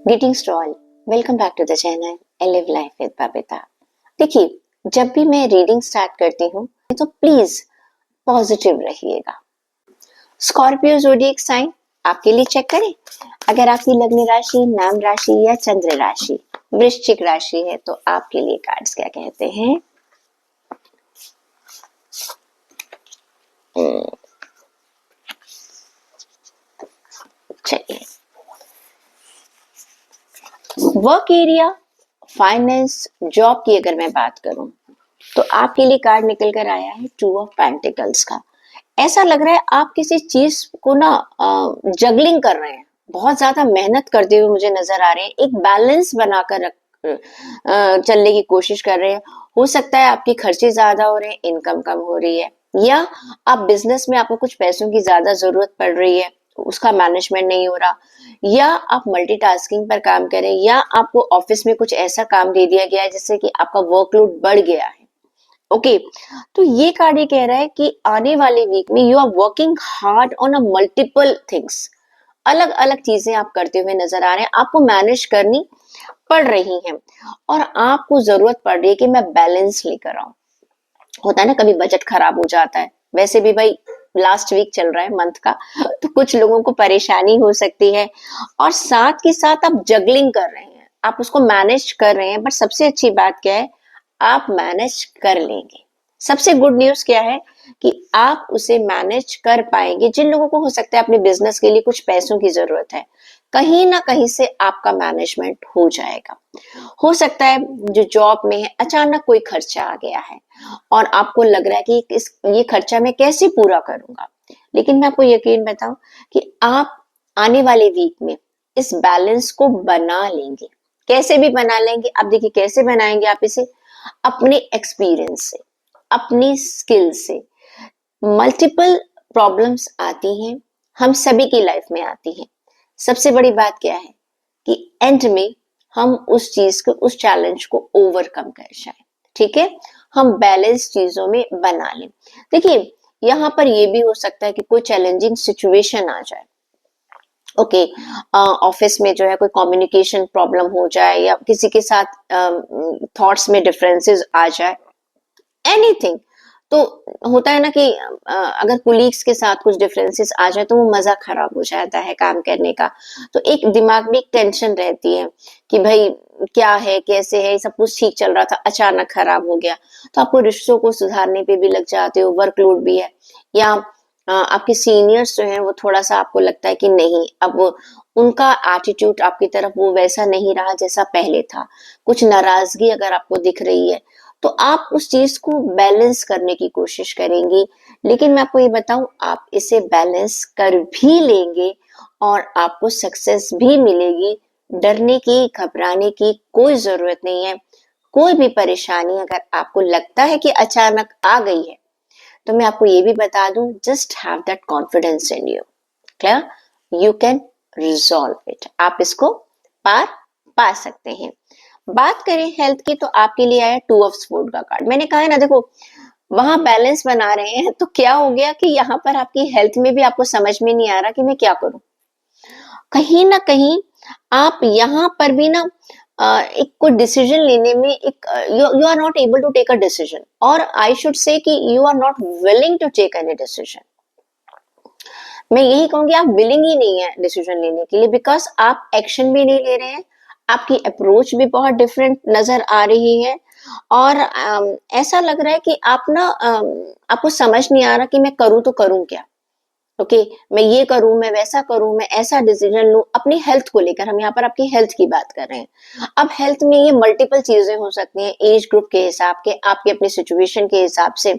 Greetings to all. Welcome back to the channel I Live Life with Babita. देखिए, जब भी मैं reading start करती हूँ तो प्लीज पॉजिटिव रहिएगा। स्कॉर्पियो ज़ोडिएक साइन आपके लिए चेक करें। अगर आपकी लग्न राशि, नाम राशि या चंद्र राशि वृश्चिक राशि है तो आपके लिए कार्ड्स क्या कहते हैं। चलिए, वर्क एरिया, फाइनेंस, जॉब की अगर मैं बात करूं तो आपके लिए कार्ड निकल कर आया है टू ऑफ पेंटिकल्स का। ऐसा लग रहा है आप किसी चीज को ना जगलिंग कर रहे हैं, बहुत ज्यादा मेहनत करते हुए मुझे नजर आ रहे हैं। एक बैलेंस बनाकर चलने की कोशिश कर रहे हैं। हो सकता है आपके खर्चे ज्यादा हो रहे हैं, इनकम कम हो रही है, या आप बिजनेस में आपको कुछ पैसों की ज्यादा जरूरत पड़ रही है, उसका मैनेजमेंट नहीं हो रहा, या आप मल्टीटास्किंग पर काम करें, या आपको ऑफिस में कुछ ऐसा काम दे दिया गया है जिससे कि आपका वर्कलोड बढ़ गया है। ओके, तो ये कार्ड ये कह रहा है कि आने वाले वीक में you are working hard on a multiple things. अलग अलग चीजें आप करते हुए नजर आ रहे हैं, आपको मैनेज करनी पड़ रही हैं और आपको जरूरत पड़ रही है कि मैं बैलेंस लेकर आऊं। होता है ना, कभी बजट खराब हो जाता है, वैसे भी भाई लास्ट वीक चल रहा है मंथ का, तो कुछ लोगों को परेशानी हो सकती है और साथ के साथ आप जगलिंग कर रहे हैं, आप उसको मैनेज कर रहे हैं। बट सबसे अच्छी बात क्या है, आप मैनेज कर लेंगे। सबसे गुड न्यूज क्या है कि आप उसे मैनेज कर पाएंगे। जिन लोगों को हो सकता है अपने बिजनेस के लिए कुछ पैसों की जरूरत है, कहीं ना कहीं से आपका मैनेजमेंट हो जाएगा। हो सकता है जो जॉब में है अचानक कोई खर्चा आ गया है और आपको लग रहा है कि ये खर्चा मैं कैसे पूरा करूंगा, लेकिन मैं आपको यकीन बताऊं कि आप आने वाले वीक में इस बैलेंस को बना लेंगे। कैसे भी बना लेंगे। अब देखिए कैसे बनाएंगे आप इसे, अपने एक्सपीरियंस से, अपनी स्किल से। मल्टीपल प्रॉब्लम्स आती हैं, हम सभी की लाइफ में आती हैं। सबसे बड़ी बात क्या है कि एंड में हम उस चीज को, उस चैलेंज को ओवरकम कर जाए। ठीक है, हम बैलेंस चीजों में बना लें। देखिए, यहाँ पर ये भी हो सकता है कि कोई चैलेंजिंग सिचुएशन आ जाए। ओके, ऑफिस में जो है कोई कम्युनिकेशन प्रॉब्लम हो जाए या किसी के साथ थॉट्स में डिफरेंसेस आ जाए, एनीथिंग। तो होता है ना कि अगर कुलीग्स के साथ कुछ डिफरेंसेस आ जाए तो वो मजा खराब हो जाता है काम करने का। तो एक दिमाग में एक टेंशन रहती है कि भाई क्या है, कैसे है, सब कुछ ठीक चल रहा था अचानक खराब हो गया। तो आपको रिश्तों को सुधारने पे भी लग जाते हो, वर्कलोड भी है, या आपके सीनियर्स जो हैं वो थोड़ा सा आपको लगता है कि नहीं, अब उनका एटीट्यूड आपकी तरफ वो वैसा नहीं रहा जैसा पहले था। कुछ नाराजगी अगर आपको दिख रही है तो आप उस चीज को बैलेंस करने की कोशिश करेंगी। लेकिन मैं आपको ये बताऊं, आप इसे बैलेंस कर भी लेंगे और आपको सक्सेस भी मिलेगी। डरने की, घबराने की कोई जरूरत नहीं है। कोई भी परेशानी अगर आपको लगता है कि अचानक आ गई है तो मैं आपको ये भी बता दूं, just have that confidence in you. Clear, you can resolve it. आप इसको पार पा सकते हैं। बात करें हेल्थ की तो आपके लिए आया टू ऑफ स्वॉर्ड का कार्ड। मैंने कहा है ना, देखो वहां बैलेंस बना रहे हैं तो क्या हो गया कि यहाँ पर आपकी हेल्थ में भी आपको समझ में नहीं आ रहा कि मैं क्या करूं। कहीं ना कहीं आप यहाँ पर भी ना एक कोई डिसीजन लेने में एक you are not able to take a decision, और आई शुड से कि you are not willing to take any decision. मैं यही कहूंगी आप विलिंग ही नहीं है डिसीजन लेने के लिए, बिकॉज आप एक्शन भी नहीं ले रहे हैं। आपकी अप्रोच भी बहुत डिफरेंट नजर आ रही है और ऐसा लग रहा है कि आप ना आपको समझ नहीं आ रहा कि मैं करूं तो करूं क्या। ओके, मैं ये करूं, मैं वैसा करूं, मैं ऐसा डिसीजन लूं अपनी हेल्थ को लेकर। हम यहाँ पर आपकी हेल्थ की बात कर रहे हैं। अब हेल्थ में ये मल्टीपल चीजें हो सकती हैं, एज ग्रुप के हिसाब के, आपके अपनी सिचुएशन के हिसाब से।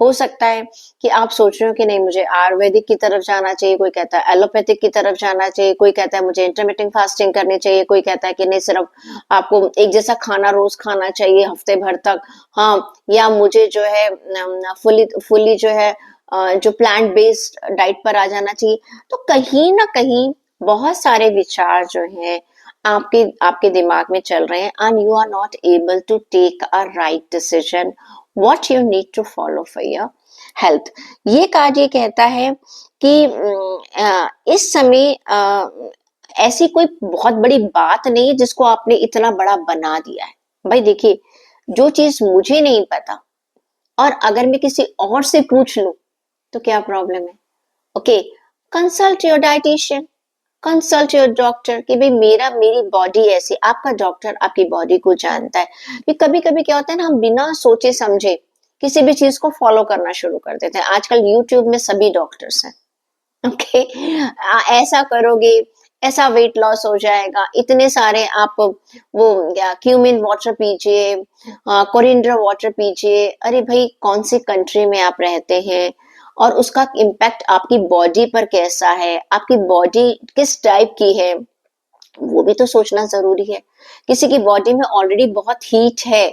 हो सकता है कि आप सोच रहे हो कि नहीं मुझे आयुर्वेदिक की तरफ जाना चाहिए, कोई कहता है एलोपैथिक की तरफ जाना चाहिए, कोई कहता है मुझे इंटरमिटेंट फास्टिंग करनी चाहिए, कोई कहता है कि नहीं सिर्फ आपको एक जैसा खाना रोज खाना चाहिए हफ्ते भर तक। हाँ, या मुझे जो है फुली फुली जो है जो प्लांट बेस्ड डाइट पर आ जाना चाहिए। तो कहीं ना कहीं बहुत सारे विचार जो हैं आपके आपके दिमाग में चल रहे हैं and you are not able to take a right decision what you need to follow for your health. ये कार्ड ये कहता है कि इस समय ऐसी कोई बहुत बड़ी बात नहीं है जिसको आपने इतना बड़ा बना दिया है। भाई देखिए, जो चीज मुझे नहीं पता और अगर मैं किसी और से पूछ लूं तो क्या प्रॉब्लम है? Okay, consult your dietitian, consult your doctor कि भाई मेरी बॉडी ऐसी। आपका डॉक्टर आपकी बॉडी को जानता है। कि कभी कभी क्या होता है ना, हम बिना सोचे समझे किसी भी चीज को फॉलो करना शुरू कर देते हैं। आजकल यूट्यूब में सभी डॉक्टर्स हैं। ओके, ऐसा करोगे ऐसा वेट लॉस हो जाएगा, इतने सारे आप वो क्या क्यूमिन वाटर पीजिए, कोरिएंडर वाटर पीजिए। अरे भाई, कौन सी कंट्री में आप रहते हैं और उसका इम्पैक्ट आपकी बॉडी पर कैसा है, आपकी बॉडी किस टाइप की है, वो भी तो सोचना जरूरी है। किसी की बॉडी में ऑलरेडी बहुत हीट है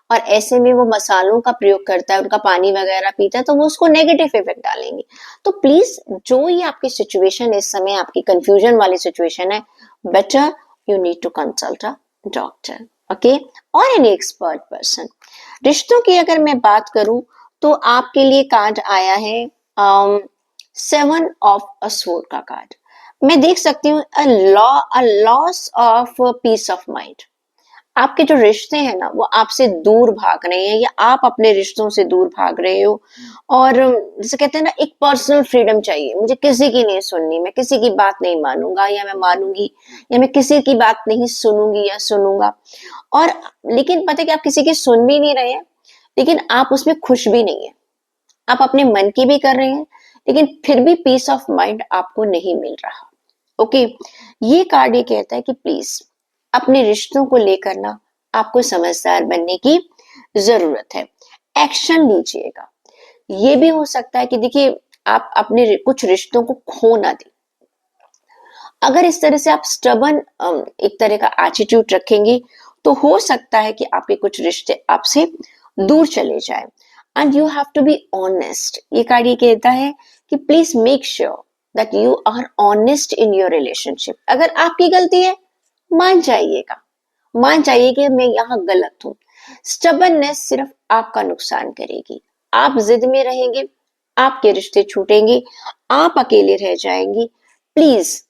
और ऐसे में वो मसालों का प्रयोग करता है, उनका पानी वगैरह पीता है, तो वो उसको नेगेटिव इफेक्ट डालेंगे। तो प्लीज, जो ये आपकी सिचुएशन इस समय आपकी कंफ्यूजन वाली सिचुएशन है, better you need to consult a doctor, okay, और एनी एक्सपर्ट पर्सन। रिश्तों की अगर मैं बात करूं तो आपके लिए कार्ड आया है 7 ऑफ अ स्वॉर्ड का कार्ड। मैं देख सकती हूँ a loss of peace of mind. आपके जो रिश्ते हैं ना, वो आपसे दूर भाग रहे हैं या आप अपने रिश्तों से दूर भाग रहे हो। और जैसे कहते हैं ना, एक पर्सनल फ्रीडम चाहिए, मुझे किसी की नहीं सुननी, मैं किसी की बात नहीं मानूंगा या मैं मानूंगी, या मैं किसी की बात नहीं सुनूंगी या सुनूंगा। और लेकिन पता है कि आप किसी की सुन भी नहीं रहे हैं, लेकिन आप उसमें खुश भी नहीं है। आप अपने मन की भी कर रहे हैं, लेकिन फिर भी पीस ऑफ माइंड आपको नहीं मिल रहा। ओके, ये कार्ड ये कहता है कि प्लीज अपने रिश्तों को लेकर ना आपको समझदार बनने की जरूरत है। एक्शन लीजिएगा। ये भी हो सकता है कि देखिए, आप अपने कुछ रिश्तों को खो ना दें। अगर इस तरह से आप स्टबन एक तरह का एटीट्यूड रखेंगे तो हो सकता है कि आपके कुछ रिश्ते आपसे दूर चले जाए। And you have to be honest. ये कार्ड ये कहता है कि please make sure that you are honest in your relationship. अगर आपकी गलती है, मान जाइएगा, मान जाइए कि मैं यहाँ गलत हूँ। स्टबननेस सिर्फ आपका नुकसान करेगी। आप जिद में रहेंगे, आपके रिश्ते छूटेंगे, आप अकेले रह जाएंगी। प्लीज।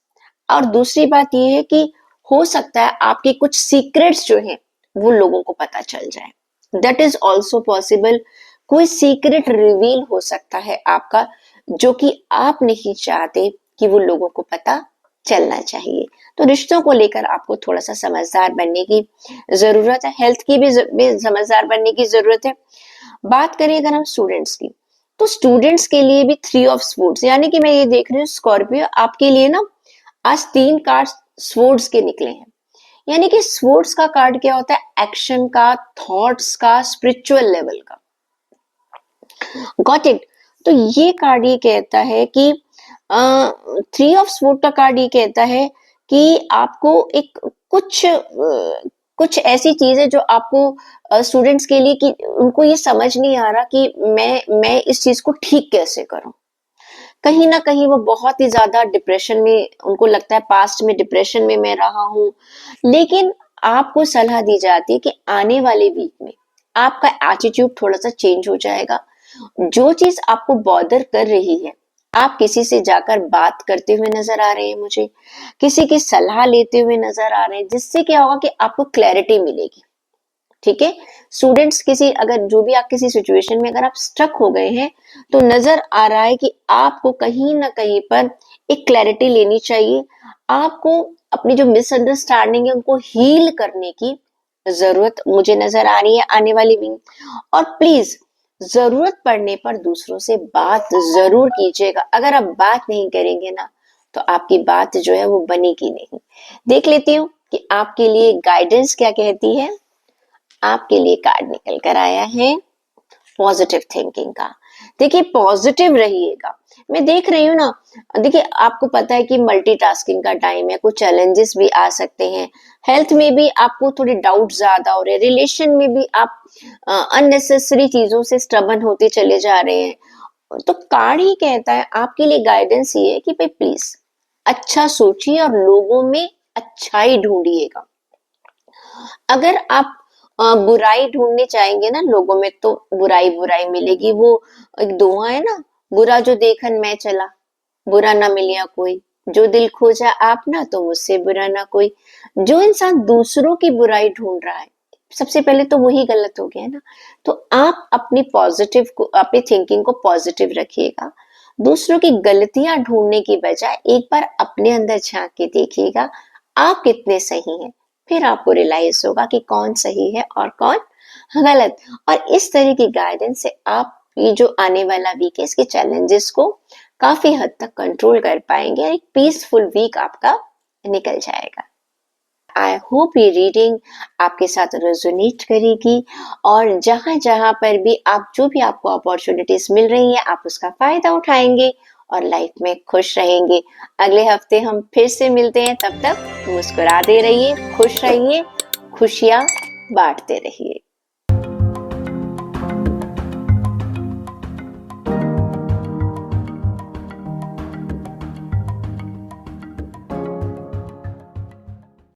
और दूसरी बात यह है कि हो सकता है आपके कुछ सीक्रेट्स जो हैं वो लोगों को पता चल जाए। That is also possible. कोई सीक्रेट रिवील हो सकता है आपका, जो कि आप नहीं चाहते कि वो लोगों को पता चलना चाहिए। तो रिश्तों को लेकर आपको थोड़ा सा समझदार बनने की जरूरत है। हेल्थ की भी समझदार बनने की जरूरत है। बात करें अगर हम स्टूडेंट्स की, तो स्टूडेंट्स के लिए भी 3 ऑफ स्वॉर्ड्स, यानी कि मैं ये देख रही हूँ स्कॉर्पियो, आपके लिए ना आज 3 कार्ड स्वॉर्ड्स के निकले हैं। यानी कि स्वॉर्ड्स का कार्ड क्या होता है? एक्शन का, थॉट्स का, स्पिरिचुअल लेवल का। Got it. तो ये कार्ड ये कहता है कि 3 ऑफ स्वॉर्ड का कार्ड ये कहता है कि आपको एक कुछ ऐसी चीज है जो आपको स्टूडेंट्स के लिए कि उनको ये समझ नहीं आ रहा कि मैं इस चीज को ठीक कैसे करूं। कहीं ना कहीं वो बहुत ही ज्यादा डिप्रेशन में, उनको लगता है पास्ट में डिप्रेशन में मैं रहा हूं। लेकिन आपको सलाह दी जाती है कि आने वाले वीक में आपका एटीट्यूड थोड़ा सा चेंज हो जाएगा। जो चीज आपको बॉदर कर रही है, आप किसी से जाकर बात करते हुए नजर आ रहे हैं, मुझे किसी की सलाह लेते हुए नजर आ रहे हैं, जिससे क्या होगा कि आपको क्लैरिटी मिलेगी। ठीक है, स्टूडेंट्स, किसी अगर जो भी आप किसी सिचुएशन में अगर आप स्टक हो गए हैं, तो नजर आ रहा है कि आपको कहीं ना कहीं पर एक क्लैरिटी लेनी चाहिए। आपको अपनी जो मिसअंडरस्टैंडिंग है उनको हील करने की जरूरत मुझे नजर आ रही है आने वाली वीक। और प्लीज, जरूरत पड़ने पर दूसरों से बात जरूर कीजिएगा। अगर आप बात नहीं करेंगे ना, तो आपकी बात जो है वो बनेगी नहीं। देख लेती हूँ कि आपके लिए गाइडेंस क्या कहती है। आपके लिए कार्ड निकल कर आया है पॉजिटिव थिंकिंग का। देखिए, पॉजिटिव रहिएगा। मैं देख रही हूँ ना, देखिए आपको पता है कि मल्टीटास्किंग का टाइम है, कुछ चैलेंजेस भी आ सकते हैं। हेल्थ में भी आपको थोड़े डाउट ज्यादा हो रहे हैं। रिलेशन में भी आप अननेसेसरी चीजों से स्टबन होते चले जा रहे हैं। तो कार्ड ही कहता है आपके लिए गाइडेंस ये है कि भाई प्लीज अच्छा सोचिए और लोगों में अच्छाई ढूंढिएगा। अगर आप बुराई ढूंढने चाहेंगे ना लोगों में, तो बुराई बुराई मिलेगी। वो एक दोहा है ना, बुरा जो देखन मैं चला, बुरा ना मिलिया कोई, जो दिल खोजा आपना तो मुझसे बुरा ना कोई। जो इंसान दूसरों की बुराई ढूंढ रहा है, सबसे पहले तो वही गलत हो गया ना। तो आप अपनी पॉजिटिव को, अपनी थिंकिंग को पॉजिटिव रखिएगा। दूसरों की गलतियां ढूंढने की बजाय एक बार अपने अंदर झांक के देखिएगा आप कितने सही हैं। फिर आपको रियलाइज होगा कि कौन सही है और कौन गलत। और इस तरह की गाइडेंस से आप ये जो आने वाला वीक है इसके चैलेंजेस को काफी हद तक कंट्रोल कर पाएंगे और एक पीसफुल वीक आपका निकल जाएगा। आई होप ये रीडिंग आपके साथ रेजोनेट करेगी और जहां जहां पर भी आप, जो भी आपको अपॉर्चुनिटीज मिल रही है, आप उसका फायदा उठाएंगे और लाइफ में खुश रहेंगे। अगले हफ्ते हम फिर से मिलते हैं, तब तक मुस्कुराते रहिए, खुश रहिए, खुशियां बांटते रहिए।